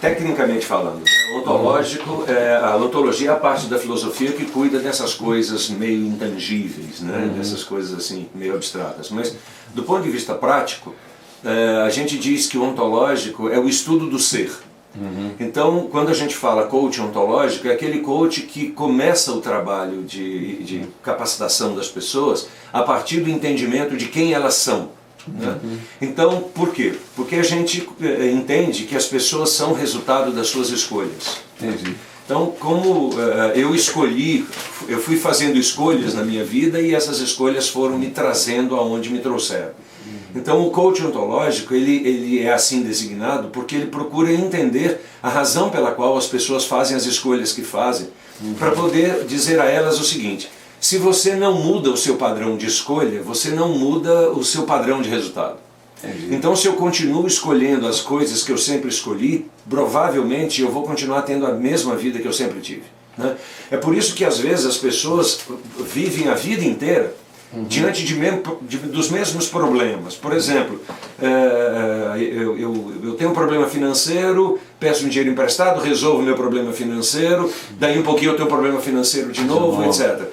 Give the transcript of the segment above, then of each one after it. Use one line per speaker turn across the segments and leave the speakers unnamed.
tecnicamente falando, né? Ontológico, a ontologia é a parte da filosofia que cuida dessas coisas meio intangíveis, né? Dessas coisas assim, meio abstratas. Mas, do ponto de vista prático, a gente diz que o ontológico é o estudo do ser. Então, quando a gente fala coach ontológico, é aquele coach que começa o trabalho de capacitação das pessoas a partir do entendimento de quem elas são. Né? Então, por quê? Porque a gente entende que as pessoas são resultado das suas escolhas.
Entendi.
Então, como eu fui fazendo escolhas na minha vida e essas escolhas foram me trazendo aonde me trouxeram. Então, o coach ontológico, ele é assim designado porque ele procura entender a razão pela qual as pessoas fazem as escolhas que fazem, para poder dizer a elas o seguinte: se você não muda o seu padrão de escolha, você não muda o seu padrão de resultado. Então, se eu continuo escolhendo as coisas que eu sempre escolhi, provavelmente eu vou continuar tendo a mesma vida que eu sempre tive. Né? É por isso que às vezes as pessoas vivem a vida inteira diante dos mesmos problemas. Por exemplo, eu tenho um problema financeiro, peço um dinheiro emprestado, resolvo o meu problema financeiro, daí um pouquinho eu tenho um problema financeiro de novo, etc.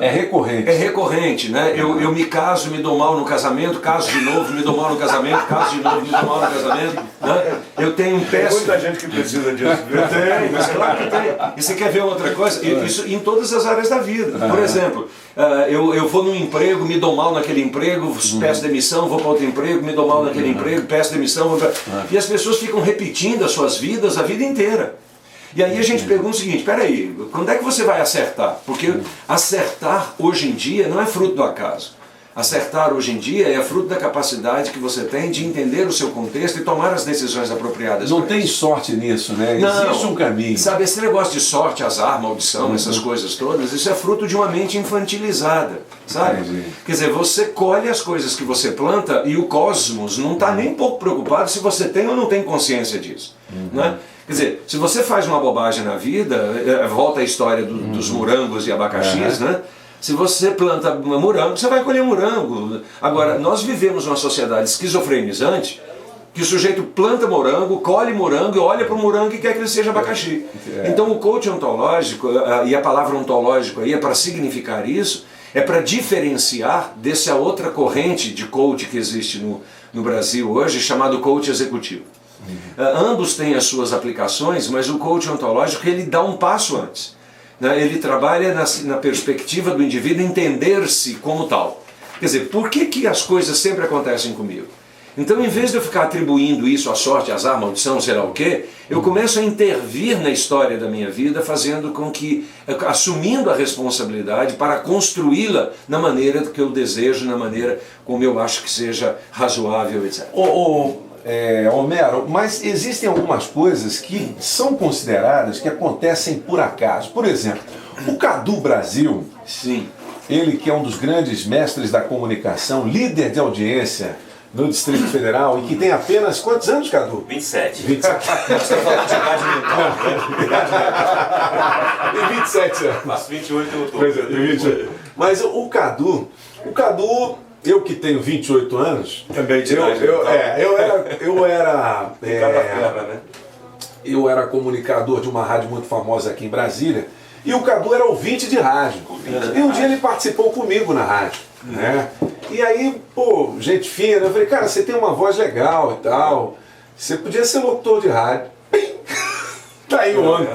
É recorrente.
É recorrente, né? Eu me caso, me dou mal no casamento, caso de novo, me dou mal no casamento, caso de novo, me dou mal no casamento. Né? Eu tenho um péssimo...
Tem muita gente que precisa disso.
Tem, mas claro que tem. E você quer ver outra coisa? Isso em todas as áreas da vida. Por exemplo, eu vou num emprego, me dou mal naquele emprego, peço demissão, vou para outro emprego, me dou mal naquele emprego, peço demissão, vou para... E as pessoas ficam repetindo as suas vidas a vida inteira. E aí a gente pergunta o seguinte: peraí, quando é que você vai acertar? Porque acertar hoje em dia não é fruto do acaso. Acertar hoje em dia é fruto da capacidade que você tem de entender o seu contexto e tomar as decisões apropriadas.
Não tem sorte nisso, né?
Não,
existe um caminho.
Sabe, esse negócio de sorte, azar, maldição, essas coisas todas, isso é fruto de uma mente infantilizada, sabe? Quer dizer, você colhe as coisas que você planta e o cosmos não está nem um pouco preocupado se você tem ou não tem consciência disso, né? Quer dizer, se você faz uma bobagem na vida, volta a história dos morangos e abacaxis, né? Se você planta morango, você vai colher morango. Agora, nós vivemos uma sociedade esquizofrenizante, que o sujeito planta morango, colhe morango, olha para o morango e quer que ele seja abacaxi. Então o coach ontológico, e a palavra ontológico aí é para significar isso, é para diferenciar dessa outra corrente de coach que existe no Brasil hoje, chamado coach executivo. Ambos têm as suas aplicações, mas o coach ontológico ele dá um passo antes. Né? Ele trabalha na perspectiva do indivíduo entender-se como tal. Quer dizer, por que as coisas sempre acontecem comigo? Então, em vez de eu ficar atribuindo isso à sorte, azar, maldição, sei lá o quê, eu começo a intervir na história da minha vida, fazendo com que, assumindo a responsabilidade para construí-la na maneira que eu desejo, na maneira como eu acho que seja razoável, etc.
Homero, mas existem algumas coisas que são consideradas que acontecem por acaso. Por exemplo, o Cadu Brasil,
sim,
ele que é um dos grandes mestres da comunicação, líder de audiência no Distrito Federal, e que tem apenas quantos anos, Cadu?
27.
27.
Você está falando de idade mental, né?
Tem 27 anos.
Faço 28 em outubro.
Pois é, tem 28. Mas o Cadu, eu que tenho 28 anos,
também de
eu era comunicador de uma rádio muito famosa aqui em Brasília, e o Cadu era ouvinte de rádio. E um dia ele participou comigo na rádio, né? E aí, pô, gente fina, eu falei, cara, você tem uma voz legal e tal, você podia ser locutor de rádio. Tá aí o homem.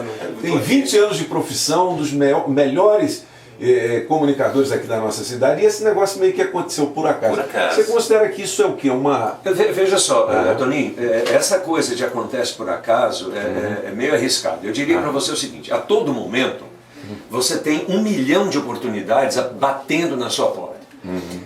Tem 20 anos de profissão, um dos melhores comunicadores aqui da nossa cidade, e esse negócio meio que aconteceu por acaso. Você considera que isso é o quê?
Veja só, Toninho, essa coisa de acontece por acaso é meio arriscado. Eu diria para você o seguinte: a todo momento você tem 1 milhão de oportunidades batendo na sua porta.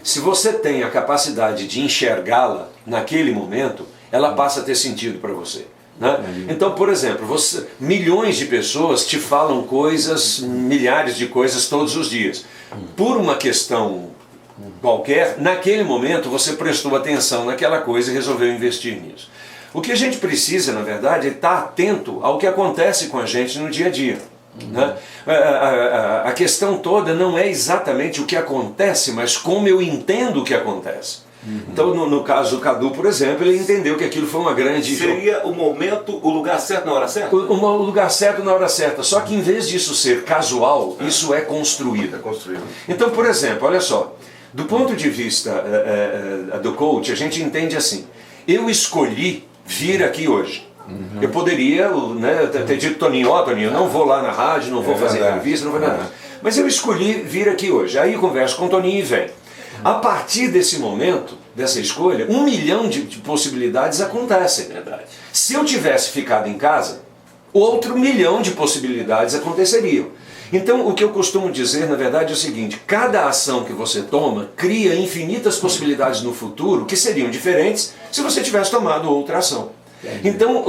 Se você tem a capacidade de enxergá-la naquele momento, ela passa a ter sentido para você. Né? Então, por exemplo, milhões de pessoas te falam coisas, milhares de coisas todos os dias. Por uma questão qualquer, naquele momento você prestou atenção naquela coisa e resolveu investir nisso. O que a gente precisa, na verdade, é estar atento ao que acontece com a gente no dia a dia. Né? A questão toda não é exatamente o que acontece, mas como eu entendo o que acontece. Então, no caso do Cadu, por exemplo, ele entendeu que aquilo foi uma grande...
Seria o momento, o lugar certo na hora certa?
O lugar certo na hora certa. Só que em vez disso ser casual, isso é construído.
É construído.
Então, por exemplo, olha só. Do ponto de vista do coach, a gente entende assim. Eu escolhi vir aqui hoje. Eu poderia, né, ter dito, Toninho, Toninho, eu não vou lá na rádio, não vou fazer entrevista, não vou nada. Mas eu escolhi vir aqui hoje. Aí eu converso com o Toninho e vem. A partir desse momento, dessa escolha, 1 milhão de possibilidades acontecem.
Verdade.
Se eu tivesse ficado em casa, outro 1 milhão de possibilidades aconteceriam. Então, o que eu costumo dizer, na verdade, é o seguinte: cada ação que você toma cria infinitas possibilidades no futuro que seriam diferentes se você tivesse tomado outra ação. Então,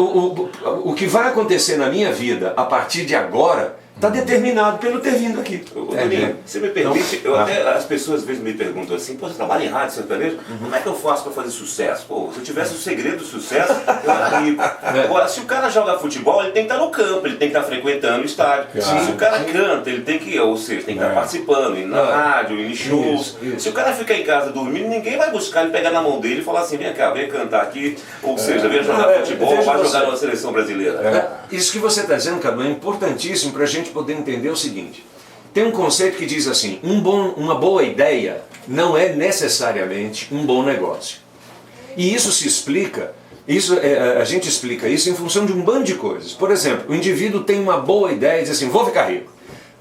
o que vai acontecer na minha vida a partir de agora está determinado pelo ter vindo aqui.
Toninho, você me permite, as pessoas às vezes me perguntam assim, pô, você trabalha em rádio sertanejo, como é que eu faço para fazer sucesso? Pô, se eu tivesse o segredo do sucesso, eu era rico. Agora, se o cara joga futebol, ele tem que estar no campo, ele tem que estar frequentando o estádio. Se o cara canta, ele tem que, ou seja, tem que estar participando, indo na rádio, indo em shows. Se o cara ficar em casa dormindo, ninguém vai buscar ele, pegar na mão dele e falar assim, vem cá, vem cantar aqui, ou seja, vem jogar futebol, vai jogar na seleção brasileira.
Isso que você está dizendo, Cadu, é importantíssimo para a gente poder entender o seguinte. Tem um conceito que diz assim, uma boa ideia não é necessariamente um bom negócio. E isso se explica, a gente explica isso em função de um bando de coisas. Por exemplo, o indivíduo tem uma boa ideia e diz assim, vou ficar rico.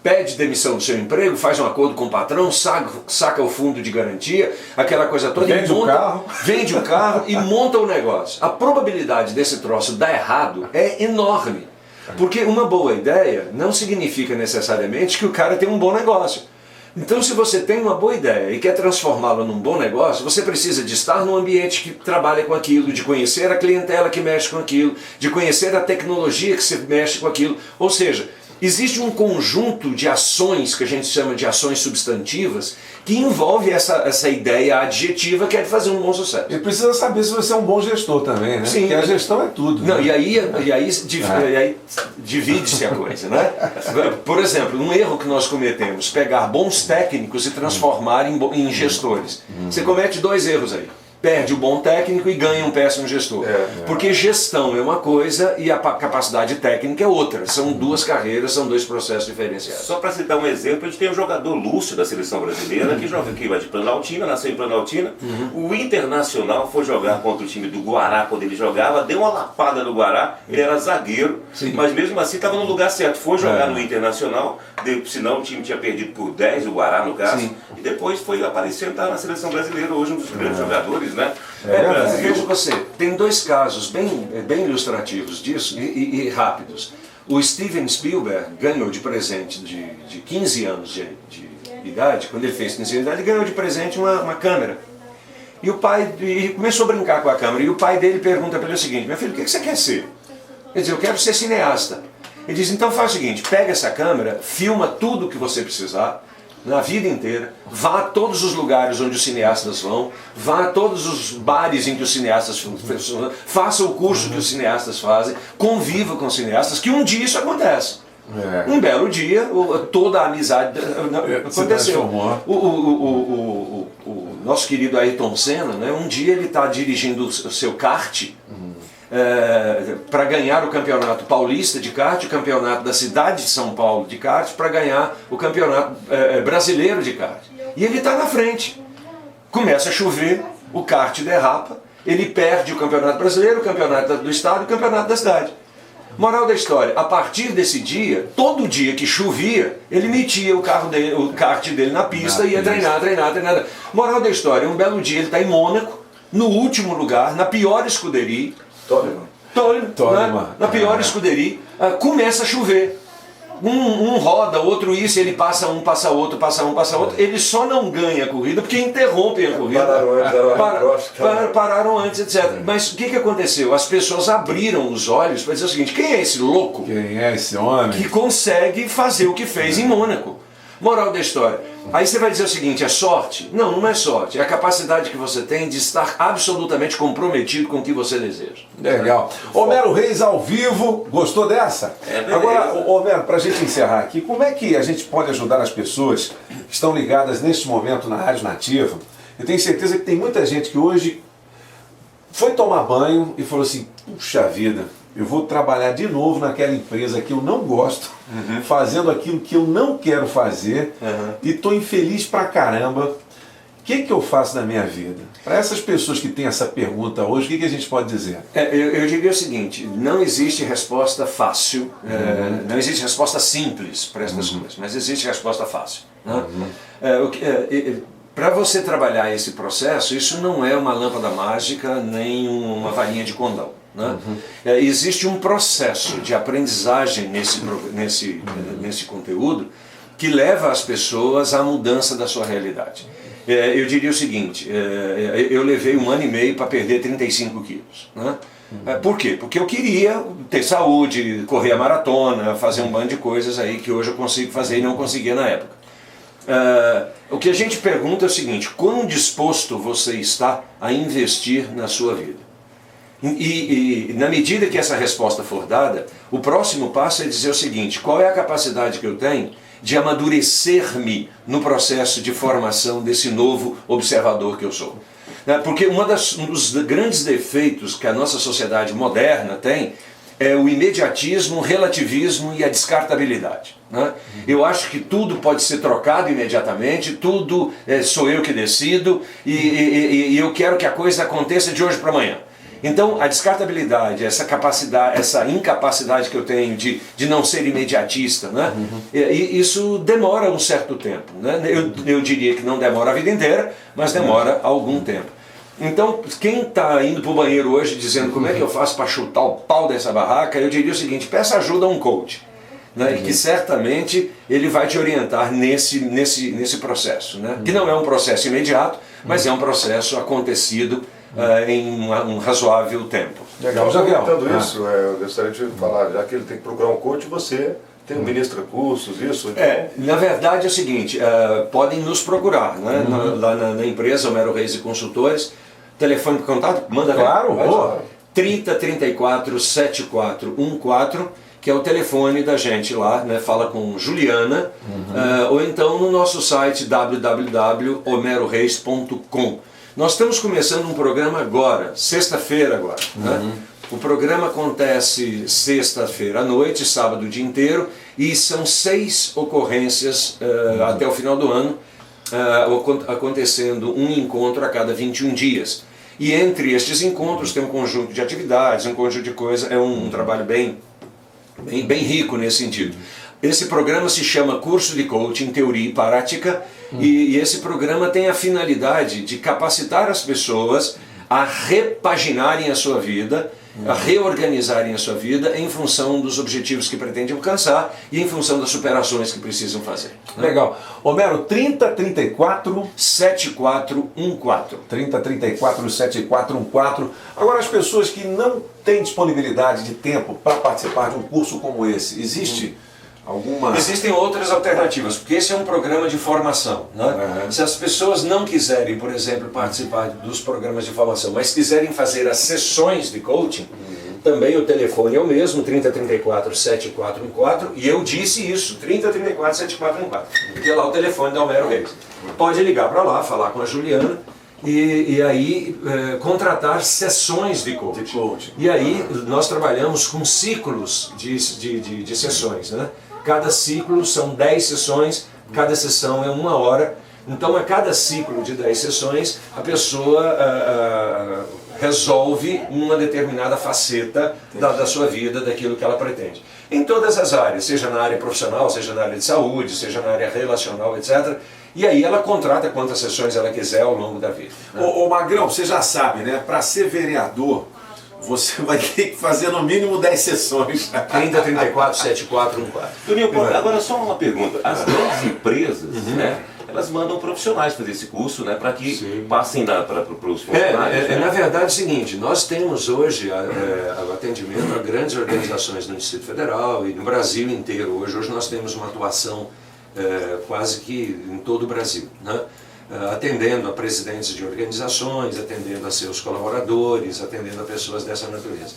Pede demissão do seu emprego, faz um acordo com o patrão, saca o fundo de garantia, aquela coisa toda. Vende o carro e monta o negócio. A probabilidade desse troço dar errado é enorme. Porque uma boa ideia não significa necessariamente que o cara tem um bom negócio. Então, se você tem uma boa ideia e quer transformá-la num bom negócio, você precisa de estar num ambiente que trabalha com aquilo, de conhecer a clientela que mexe com aquilo, de conhecer a tecnologia que se mexe com aquilo. Ou seja, existe um conjunto de ações que a gente chama de ações substantivas que envolve essa ideia adjetiva que é de fazer um bom sucesso.
E precisa saber se você é um bom gestor também, né?
Sim.
Porque a gestão é tudo.
Não,
né?
e aí divide-se a coisa, né? Por exemplo, um erro que nós cometemos, pegar bons técnicos e transformar em gestores. Você comete 2 erros aí. Perde o bom técnico e ganha um péssimo gestor. Porque gestão é uma coisa e a capacidade técnica é outra. São 2 carreiras, são 2 processos diferenciados.
Só para citar um exemplo, a gente tem um jogador Lúcio da seleção brasileira que joga aqui, vai de Planaltina, nasceu em Planaltina. O Internacional foi jogar contra o time do Guará quando ele jogava, deu uma lapada no Guará, ele era zagueiro, mas mesmo assim estava no lugar certo. Foi jogar no Internacional, senão o time tinha perdido por 10, o Guará no caso, e depois foi aparecendo, está na seleção brasileira, hoje um dos grandes jogadores, né?
Veja você, tem 2 casos bem ilustrativos disso e rápidos. O Steven Spielberg ganhou de presente de 15 anos de idade, quando ele fez 15 anos de idade, ele ganhou de presente uma câmera. E o pai começou a brincar com a câmera, e o pai dele pergunta para ele o seguinte, meu filho, o que você quer ser? Ele diz, eu quero ser cineasta. Ele diz, então faz o seguinte, pega essa câmera, filma tudo o que você precisar, na vida inteira, vá a todos os lugares onde os cineastas vão, vá a todos os bares em que os cineastas faça o curso que os cineastas fazem, conviva com os cineastas, que um dia isso acontece. Um belo dia, toda a amizade aconteceu. O nosso querido Ayrton Senna, né, um dia ele está dirigindo o seu kart, para ganhar o campeonato paulista de kart, o campeonato da cidade de São Paulo de kart, para ganhar o campeonato brasileiro de kart. E ele está na frente. Começa a chover, o kart derrapa, ele perde o campeonato brasileiro, o campeonato do estado e o campeonato da cidade. Moral da história, a partir desse dia, todo dia que chovia, ele metia o kart dele na pista e ia treinar. Moral da história, um belo dia ele está em Mônaco, no último lugar, na pior escuderia, na pior escuderia, começa a chover. Um roda, outro isso, ele passa um, passa outro, ele só não ganha a corrida porque interrompem a corrida. Pararam antes, etc. Mas o que aconteceu? As pessoas abriram os olhos para dizer o seguinte, quem é esse louco?
Quem é esse homem?
Que consegue fazer o que fez em Mônaco. Moral da história. Aí você vai dizer o seguinte, é sorte? Não, não é sorte. É a capacidade que você tem de estar absolutamente comprometido com o que você deseja.
Legal. Homero Reis ao vivo, gostou dessa? Agora, Homero, para a gente encerrar aqui, como é que a gente pode ajudar as pessoas que estão ligadas neste momento na Rádio Nativa Eu tenho certeza que tem muita gente que hoje foi tomar banho e falou assim, puxa vida, eu vou trabalhar de novo naquela empresa que eu não gosto, fazendo aquilo que eu não quero fazer, e estou infeliz pra caramba. O que eu faço na minha vida? Para essas pessoas que têm essa pergunta hoje, o que a gente pode dizer?
Eu diria o seguinte, não existe resposta fácil, não existe resposta simples para essas coisas, mas existe resposta fácil. Né? Para você trabalhar esse processo, isso não é uma lâmpada mágica, nem uma varinha de condão. Né? Existe um processo de aprendizagem nesse conteúdo que leva as pessoas à mudança da sua realidade. Eu diria o seguinte, eu levei 1 ano e meio para perder 35 quilos. Né? Por quê? Porque eu queria ter saúde, correr a maratona, fazer um bando de coisas aí que hoje eu consigo fazer e não conseguia na época. O que a gente pergunta é o seguinte, quão disposto você está a investir na sua vida? E na medida que essa resposta for dada, o próximo passo é dizer o seguinte, qual é a capacidade que eu tenho de amadurecer-me no processo de formação desse novo observador que eu sou. Porque um dos grandes defeitos que a nossa sociedade moderna tem é o imediatismo, o relativismo e a descartabilidade. Né? Eu acho que tudo pode ser trocado imediatamente, tudo sou eu que decido e eu quero que a coisa aconteça de hoje para amanhã. Então, a descartabilidade, essa capacidade, essa incapacidade que eu tenho de não ser imediatista, né? Isso demora um certo tempo. Né? Eu diria que não demora a vida inteira, mas demora algum tempo. Então, quem está indo para o banheiro hoje dizendo como é que eu faço para chutar o pau dessa barraca, eu diria o seguinte, peça ajuda a um coach. Né? Que certamente ele vai te orientar nesse processo. Né? Que não é um processo imediato, mas é um processo acontecido em um razoável tempo.
Legal, já comentando isso, eu gostaria de falar, já que ele tem que procurar um coach, você tem um ministra cursos, isso? Então...
Na verdade é o seguinte, podem nos procurar, né? Lá na empresa Homero Reis e Consultores, telefone de contato, manda
claro,
ver. 30 34 7414, que é o telefone da gente lá, né? Fala com Juliana, ou então no nosso site www.homeroreis.com. Nós estamos começando um programa agora, sexta-feira agora. Né? O programa acontece sexta-feira à noite, sábado o dia inteiro, e são 6 ocorrências até o final do ano, acontecendo um encontro a cada 21 dias. E entre estes encontros tem um conjunto de atividades, um conjunto de coisas, é um trabalho bem rico nesse sentido. Esse programa se chama Curso de Coaching, Teoria e Prática, e esse programa tem a finalidade de capacitar as pessoas a repaginarem a sua vida, a reorganizarem a sua vida em função dos objetivos que pretendem alcançar e em função das superações que precisam fazer. Né?
Legal. Homero, 3034
7414.
3034 7414. Agora, as pessoas que não têm disponibilidade de tempo para participar de um curso como esse, existe alguma...
Existem outras alternativas, porque esse é um programa de formação. Né? Se as pessoas não quiserem, por exemplo, participar dos programas de formação, mas quiserem fazer as sessões de coaching, também o telefone é o mesmo, 3034 7414, e eu disse isso, 3034 7414, porque é lá o telefone da Homero Reis. Pode ligar para lá, falar com a Juliana, e aí contratar sessões de coaching. E aí nós trabalhamos com ciclos de sessões, né? Cada ciclo são 10 sessões, cada sessão é 1 hora. Então a cada ciclo de 10 sessões a pessoa resolve uma determinada faceta da sua vida, daquilo que ela pretende. Em todas as áreas, seja na área profissional, seja na área de saúde, seja na área relacional, etc. E aí ela contrata quantas sessões ela quiser ao longo da vida. Né?
Ô Magrão, você já sabe, né? Para ser vereador, você vai ter que fazer no mínimo 10 sessões.
30, 34, 7414.
Toninho, agora só uma pergunta. As grandes empresas, né, elas mandam profissionais fazer esse curso, né, para que passem para os funcionários.
Na verdade é o seguinte, nós temos hoje atendimento a grandes organizações no Distrito Federal e no Brasil inteiro. Hoje nós temos uma atuação quase que em todo o Brasil, né? Atendendo a presidentes de organizações, atendendo a seus colaboradores, atendendo a pessoas dessa natureza.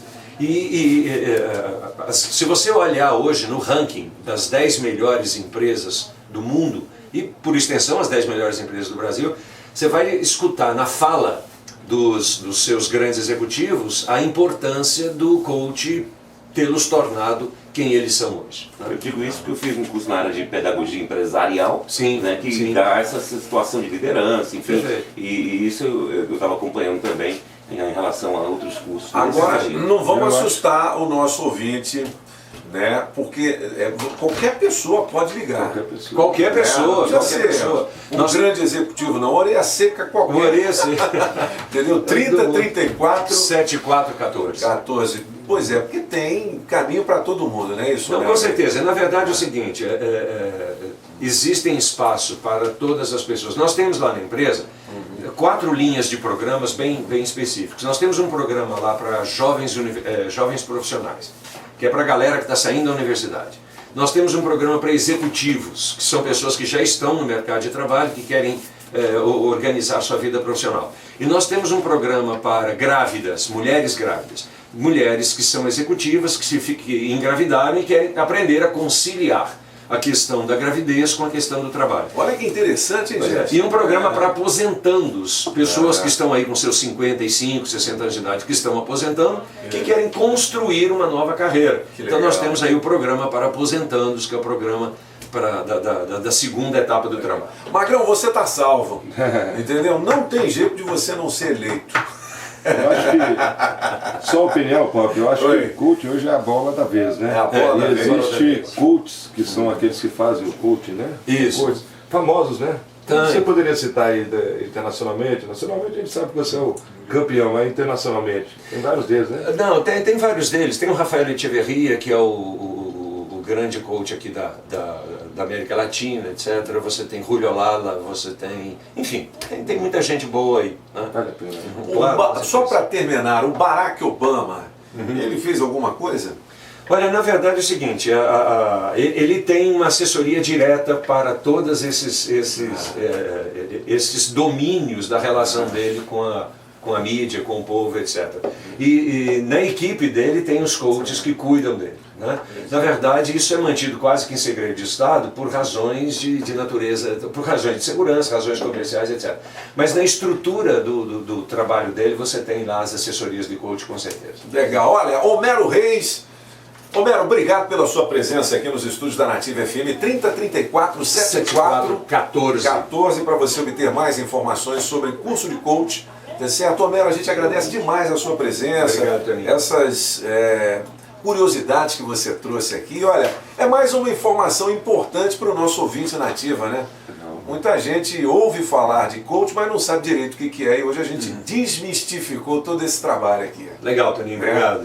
Se você olhar hoje no ranking das 10 melhores empresas do mundo, e por extensão as 10 melhores empresas do Brasil, você vai escutar na fala dos seus grandes executivos a importância do coach tê-los tornado quem eles são hoje.
Eu digo isso porque eu fiz um curso na área de pedagogia empresarial,
Sim,
né, que
sim.
dá essa situação de liderança, enfim.
Perfeito.
E isso eu estava acompanhando também em relação a outros cursos.
Agora,
nesse sentido.
não vamos assustar o nosso ouvinte, né? Porque qualquer pessoa pode ligar.
Qualquer pessoa,
Não precisa
qualquer
ser
pessoa.
um grande executivo, não. Orelha seca qualquer.
Orelha seca.
Entendeu? 30, 34,
7414.
14. Pois é, porque tem caminho para todo mundo, né? Isso,
Não,
né?
com certeza. Na verdade é o seguinte, existem espaço para todas as pessoas. Nós temos lá na empresa 4 linhas de programas bem específicos. Nós temos um programa lá para jovens profissionais, que é para a galera que está saindo da universidade. Nós temos um programa para executivos, que são pessoas que já estão no mercado de trabalho, que querem organizar sua vida profissional. E nós temos um programa para grávidas, mulheres grávidas. Mulheres que são executivas, que engravidaram e querem aprender a conciliar a questão da gravidez com a questão do trabalho.
Olha que interessante, hein, gente?
E um programa para aposentandos, pessoas que estão aí com seus 55, 60 anos de idade, que estão aposentando, que querem construir uma nova carreira. Então nós temos aí o programa para aposentandos, que é o programa da segunda etapa do trabalho.
Magrão, você tá salvo, entendeu? Não tem jeito de você não ser eleito.
Eu acho que, só opinião, Pop, eu acho que coach hoje é a bola da vez, né?
É a bola da vez.
Existe coaches, que são aqueles que fazem o coaching, né?
Isso.
Coaches famosos, né?
Tem.
Você poderia citar aí internacionalmente? Nacionalmente a gente sabe que você é o campeão, mas internacionalmente tem vários deles, né?
Não, tem vários deles. Tem o Rafael Echeverria, que é o grande coach aqui da América Latina, etc. Você tem Julio Lala, você tem... Enfim, tem muita gente boa aí. Né?
Vale a pena.
Claro,
Só para terminar, o Barack Obama, ele fez alguma coisa?
Olha, na verdade é o seguinte, ele tem uma assessoria direta para todos esses domínios da relação dele com a mídia, com o povo, etc. E na equipe dele tem os coaches que cuidam dele. Né? Na verdade, isso é mantido quase que em segredo de Estado por razões de natureza, por razões de segurança, razões comerciais, etc. Mas na estrutura do trabalho dele, você tem lá as assessorias de coach, com certeza.
Legal. Olha, Homero Reis. Homero, obrigado pela sua presença aqui nos estúdios da Nativa FM. 3034 74 14 para você obter mais informações sobre curso de coach. Tá certo? Homero, a gente agradece demais a sua presença.
Obrigado, Toninho.
Essas curiosidades que você trouxe aqui. Olha, é mais uma informação importante para o nosso ouvinte Nativa, né? Muita gente ouve falar de coach, mas não sabe direito o que é. E hoje a gente desmistificou todo esse trabalho aqui.
Legal, Toninho. Obrigado.